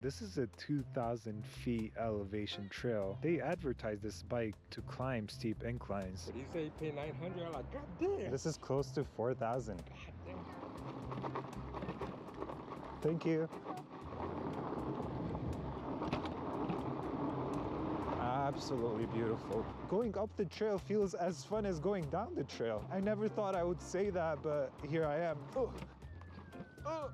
This is a 2,000 feet elevation trail. They advertise this bike to climb steep inclines. But you say you pay 900, I'm like, God damn. This is close to 4,000. God damn. Thank you. Absolutely beautiful. Going up the trail feels as fun as going down the trail. I never thought I would say that, but here I am. Oh. Oh.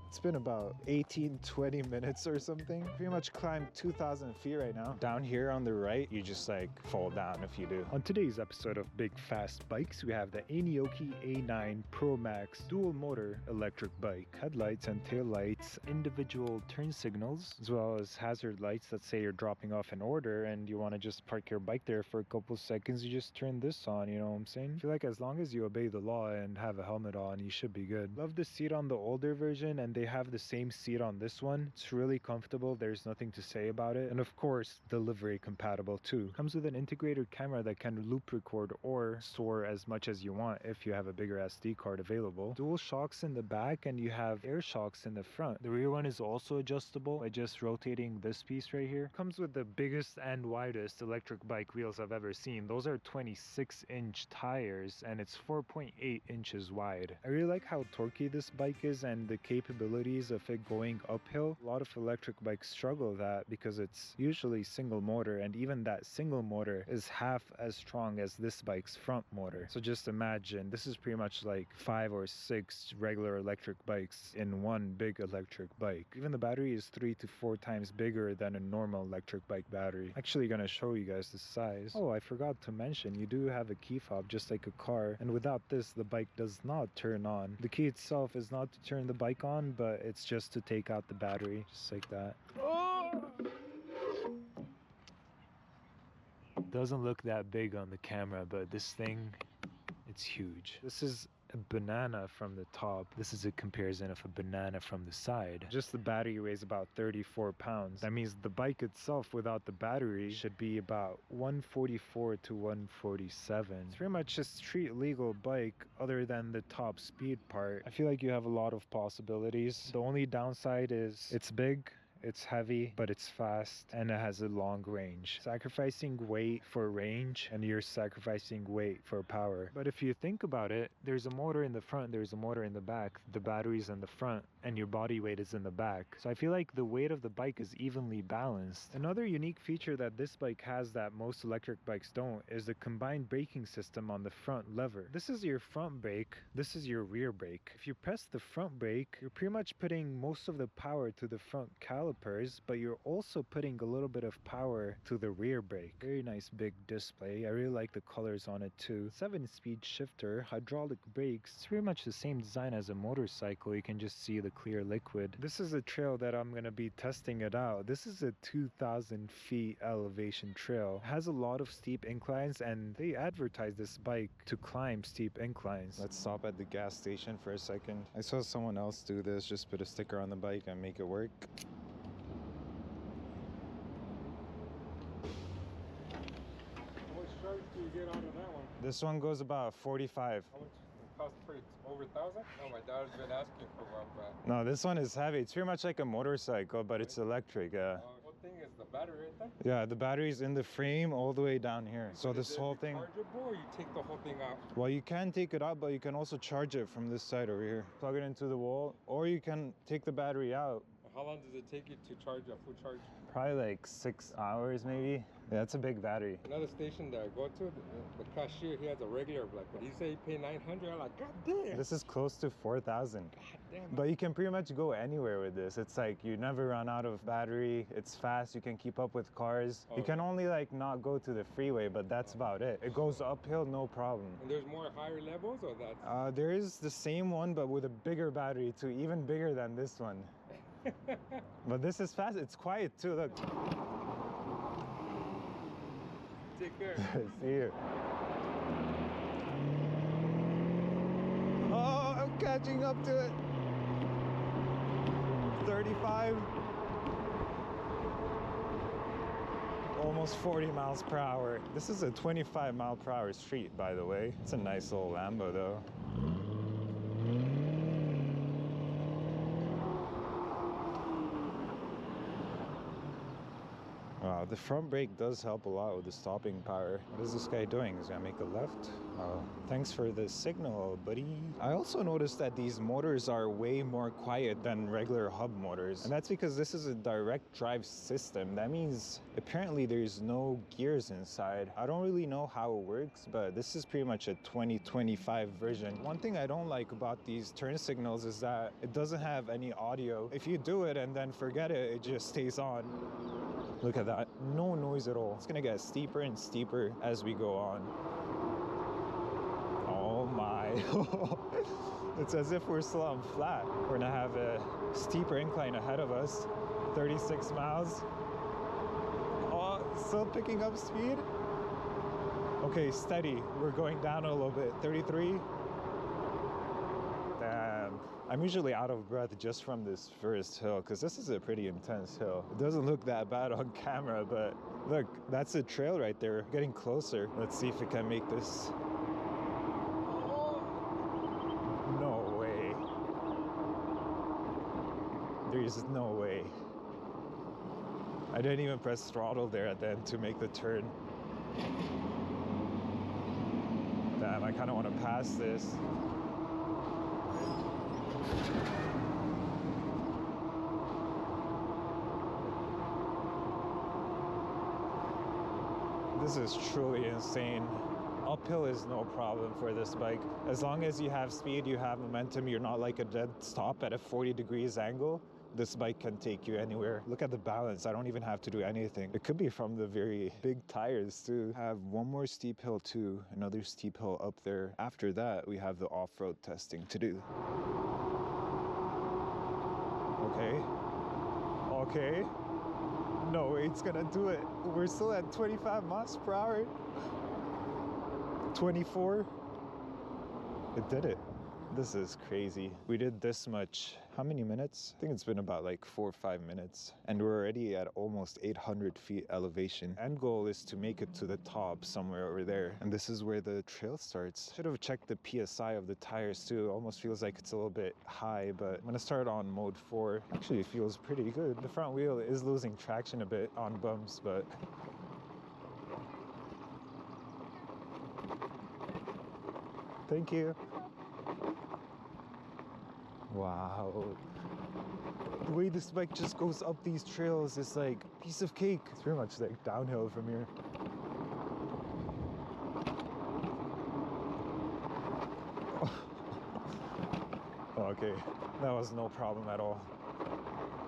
It's been about 18-20 minutes or something. Pretty much climbed 2,000 feet right now. Down here on the right, you just like fall down if you do. On today's episode of Big Fast Bikes, we have the Aniioki A9 PRO Max dual motor electric bike. Headlights and tail lights, individual turn signals, as well as hazard lights that say you're dropping off an order and you want to just park your bike there for a couple seconds. You just turn this on, you know what I'm saying? I feel like as long as you obey the law and have a helmet on, you should be good. Love the seat on the older version, and they have the same seat on this one. It's really comfortable. There's nothing to say about it. And of course, delivery compatible too. Comes with an integrated camera that can loop record or store as much as you want if you have a bigger SD card available. Dual shocks in the back, and you have air shocks in the front. The rear one is also adjustable by just rotating this piece right here. Comes with the biggest and widest electric bike wheels I've ever seen. Those are 26-inch tires and it's 4.8 inches wide. I really like how torquey this bike is and the capabilities of it going uphill. A lot of electric bikes struggle that because it's usually single motor, and even that single motor is half as strong as this bike's front motor. So just imagine, this is pretty much like 5 or 6 regular electric bikes in one big electric bike. Even the battery is 3 to 4 times bigger than a normal electric bike battery. Actually gonna show you guys the size. Oh, I forgot to mention, you do have a key fob just like a car, and without this the bike does not turn on. The key itself is not to turn the bike on, but it's just to take out the battery, just like that. Oh! Doesn't look that big on the camera, but this thing, it's huge. This is a banana from the top. This is a comparison of a banana from the side. Just the battery weighs about 34 pounds. That means the bike itself without the battery should be about 144 to 147. It's pretty much a street legal bike other than the top speed part. I feel like you have a lot of possibilities. The only downside is it's big, it's heavy, but it's fast, and it has a long range. Sacrificing weight for range, and you're sacrificing weight for power. But if you think about it, there's a motor in the front, there's a motor in the back, the battery's in the front, and your body weight is in the back. So I feel like the weight of the bike is evenly balanced. Another unique feature that this bike has that most electric bikes don't is the combined braking system on the front lever. This is your front brake, this is your rear brake. If you press the front brake, you're pretty much putting most of the power to the front caliper, but you're also putting a little bit of power to the rear brake. Very nice big display. I really like the colors on it too. 7-speed shifter, hydraulic brakes. It's pretty much the same design as a motorcycle. You can just see the clear liquid. This is a trail that I'm going to be testing it out. This is a 2,000 feet elevation trail. It has a lot of steep inclines, and they advertise this bike to climb steep inclines. Let's stop at the gas station for a second. I saw someone else do this, just put a sticker on the bike and make it work. Do you get out of that one? This one goes about 45. How much it cost for it? Over 1,000? No, my daughter's been asking for one, but No, this one is heavy. It's pretty much like a motorcycle, but it's electric. what thing is the battery right there? Yeah, the battery's in the frame all the way down here. So this whole thing, Rechargeable, or you take the whole thing out? well, you can take it out, but you can also charge it from this side over here. Plug it into the wall, or you can take the battery out. How long does it take you to charge a full charge? Probably like 6 hours maybe. Yeah, that's a big battery. Another station that I go to, the cashier, he has a regular black, but he say he pay 900. I'm like, God damn. This is close to 4,000. God damn. But you can pretty much go anywhere with this. It's like you never run out of battery. It's fast. You can keep up with cars. You can only like not go to the freeway, but that's about it. It goes uphill, no problem. And there's more higher levels, or that's? There is the same one, but with a bigger battery too, even bigger than this one. But this is fast. It's quiet too. Look. Take care. See you. Oh, I'm catching up to it. 35. Almost 40 miles per hour. This is a 25 mile per hour street, by the way. It's a nice little Lambo though. Wow, the front brake does help a lot with the stopping power. What is this guy doing? He's gonna make a left? Oh, thanks for the signal, buddy. I also noticed that these motors are way more quiet than regular hub motors. And that's because this is a direct drive system. That means apparently there's no gears inside. I don't really know how it works, but this is pretty much a 2025 version. One thing I don't like about these turn signals is that it doesn't have any audio. If you do it and then forget it, it just stays on. Look at that, no noise at all. It's gonna get steeper and steeper as we go on. Oh my. It's as if we're still on flat. We're gonna have a steeper incline ahead of us. 36 miles. Oh, still picking up speed. Okay, steady. We're going down a little bit. 33. Damn. I'm usually out of breath just from this first hill because this is a pretty intense hill. It doesn't look that bad on camera, but look, that's a trail right there. We're getting closer. Let's see if we can make this. No way. There's no way. I didn't even press throttle there at the end to make the turn. Damn, I kind of want to pass this. This is truly insane. Uphill is no problem for this bike. As long as you have speed, you have momentum, you're not like a dead stop at a 40 degrees angle, this bike can take you anywhere. Look at the balance. I don't even have to do anything. It could be from the very big tires too. I have one more steep hill too, another steep hill up there. After that, we have the off-road testing to do. Okay. Okay. No way it's gonna do it. We're still at 25 miles per hour. 24. It did it. This is crazy. We did this much. How many minutes? I think it's been about like 4 or 5 minutes. And we're already at almost 800 feet elevation. End goal is to make it to the top somewhere over there. And this is where the trail starts. Should have checked the PSI of the tires too. Almost feels like it's a little bit high, but I'm gonna start on mode 4. Actually, it feels pretty good. The front wheel is losing traction a bit on bumps, but thank you. Wow. The way this bike just goes up these trails is like a piece of cake. It's pretty much like downhill from here. Okay, that was no problem at all.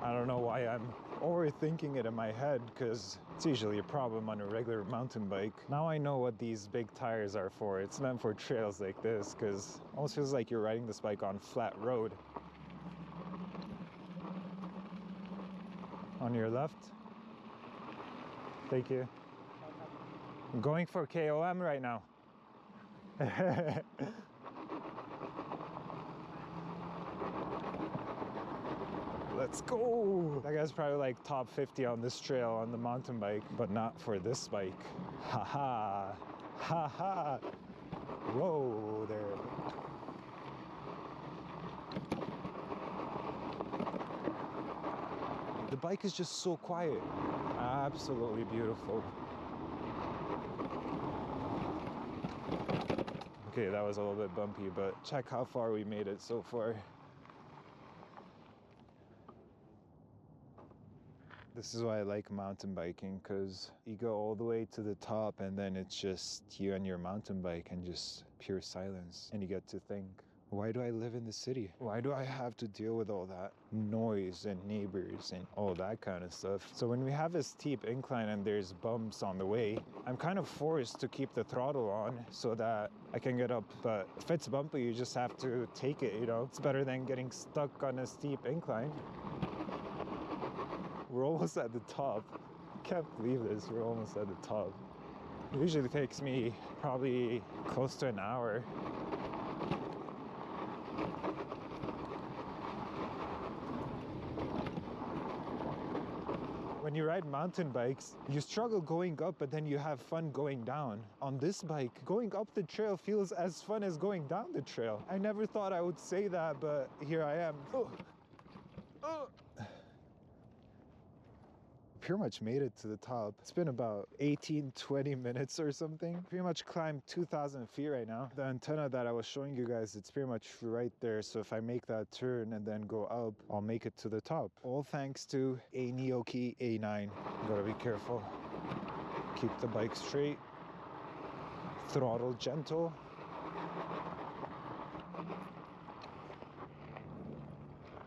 I don't know why I'm overthinking it in my head because it's usually a problem on a regular mountain bike. Now I know what these big tires are for. It's meant for trails like this because it almost feels like you're riding this bike on flat road. On your left. Thank you. I'm going for KOM right now. Let's go. That guy's probably like top 50 on this trail on the mountain bike, but not for this bike. Haha. Haha. Whoa there. The bike is just so quiet. Absolutely beautiful. Okay, that was a little bit bumpy, but check how far we made it so far. This is why I like mountain biking, because you go all the way to the top and then it's just you and your mountain bike and just pure silence. And you get to think, why do I live in the city? Why do I have to deal with all that noise and neighbors and all that kind of stuff? So when we have a steep incline and there's bumps on the way, I'm kind of forced to keep the throttle on so that I can get up. But if it's bumpy, you just have to take it, you know? It's better than getting stuck on a steep incline. We're almost at the top. I can't believe this, we're almost at the top. It usually takes me probably close to an hour. When you ride mountain bikes, you struggle going up, but then you have fun going down. On this bike, going up the trail feels as fun as going down the trail. I never thought I would say that, but here I am. Oh. Oh. pretty much made it to the top. It's been about 18-20 minutes or something. Pretty much climbed 2,000 feet right now. The antenna that I was showing you guys, it's pretty much right there. So if I make that turn and then go up, I'll make it to the top. All thanks to Aniioki A9. Gotta be careful. Keep the bike straight. Throttle gentle.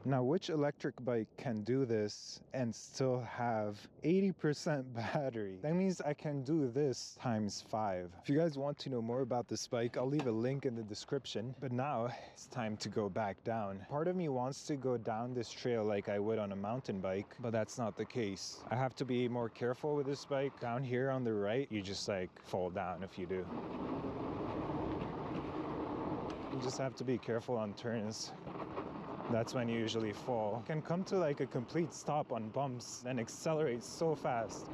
Now, which electric bike can do this and still have 80% battery? That means I can do this times 5. If you guys want to know more about this bike, I'll leave a link in the description. But now it's time to go back down. Part of me wants to go down this trail like I would on a mountain bike, but that's not the case. I have to be more careful with this bike. Down here on the right, you just like fall down if you do. You just have to be careful on turns. That's when you usually fall. Can come to like a complete stop on bumps and accelerate so fast.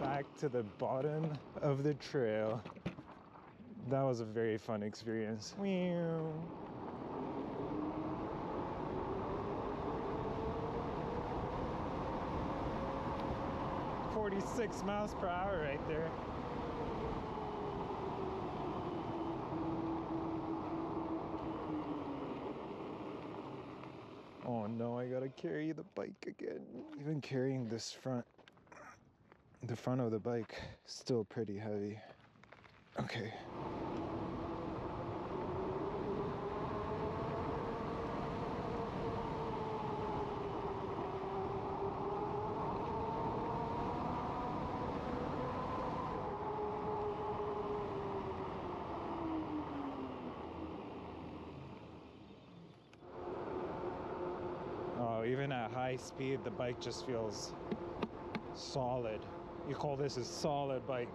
Back to the bottom of the trail. That was a very fun experience. 46 miles per hour right there. Oh no, I gotta carry the bike again. Even carrying this the front of the bike, still pretty heavy. Okay. Oh, even at high speed, the bike just feels solid. You call this a solid bike.